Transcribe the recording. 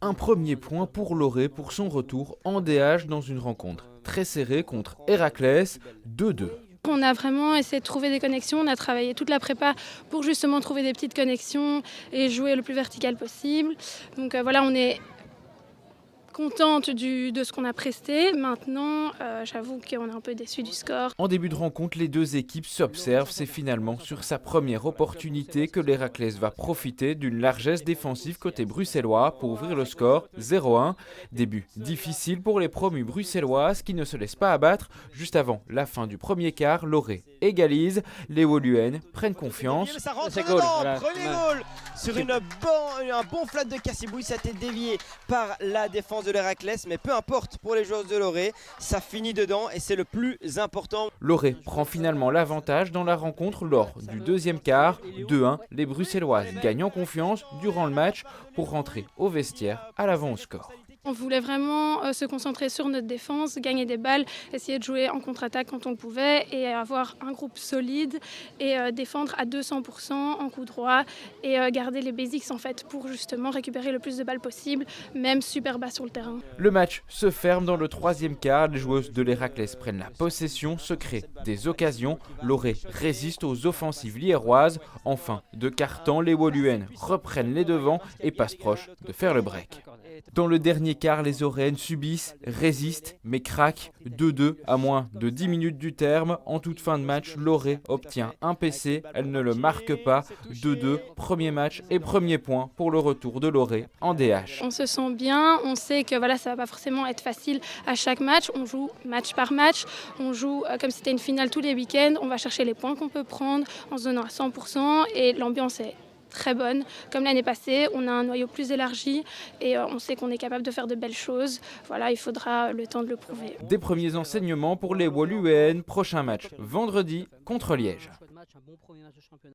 Un premier point pour Loré pour son retour en DH dans une rencontre très serrée contre Héraclès, 2-2. On a vraiment essayé de trouver des connexions, on a travaillé toute la prépa pour justement trouver des petites connexions et jouer le plus vertical possible. Donc voilà, on est contente de ce qu'on a presté. Maintenant, j'avoue qu'on est un peu déçu du score. En début de rencontre, les deux équipes s'observent. C'est finalement sur sa première opportunité que l'Héraclès va profiter d'une largesse défensive côté bruxellois pour ouvrir le score 0-1. Début difficile pour les promues bruxelloises qui ne se laissent pas abattre. Juste avant la fin du premier quart, Loré égalise. Les Woluwen prennent confiance. Ça rentre dedans, voilà. Premier goal sur un bon flat de Cassibouille. Ça a été dévié par la défense de l'Héraclès, mais peu importe pour les joueurs de Loré, ça finit dedans et c'est le plus important. Loré prend finalement l'avantage dans la rencontre lors du deuxième quart, 2-1. Les Bruxelloises gagnent en confiance durant le match pour rentrer au vestiaire à l'avant au score. On voulait vraiment se concentrer sur notre défense, gagner des balles, essayer de jouer en contre-attaque quand on le pouvait et avoir un groupe solide et défendre à 200% en coup droit et garder les basics en fait pour justement récupérer le plus de balles possible, même super bas sur le terrain. Le match se ferme dans le troisième quart. Les joueuses de l'Héraclès prennent la possession, se créent des occasions. Loré résiste aux offensives liéroises. En fin de quart-temps, les Woluwen reprennent les devants et passent proche de faire le break. Dans le dernier quart, les Oréennes subissent, résistent, mais craquent 2-2 à moins de 10 minutes du terme. En toute fin de match, Loré obtient un PC, elle ne le marque pas. 2-2, premier match et premier point pour le retour de Loré en DH. On se sent bien, on sait que voilà, ça ne va pas forcément être facile à chaque match. On joue match par match, on joue comme si c'était une finale tous les week-ends. On va chercher les points qu'on peut prendre en se donnant à 100% et l'ambiance est très bonne. Comme l'année passée, on a un noyau plus élargi et on sait qu'on est capable de faire de belles choses. Voilà, il faudra le temps de le prouver. Des premiers enseignements pour les Woluwen. Prochain match vendredi contre Liège.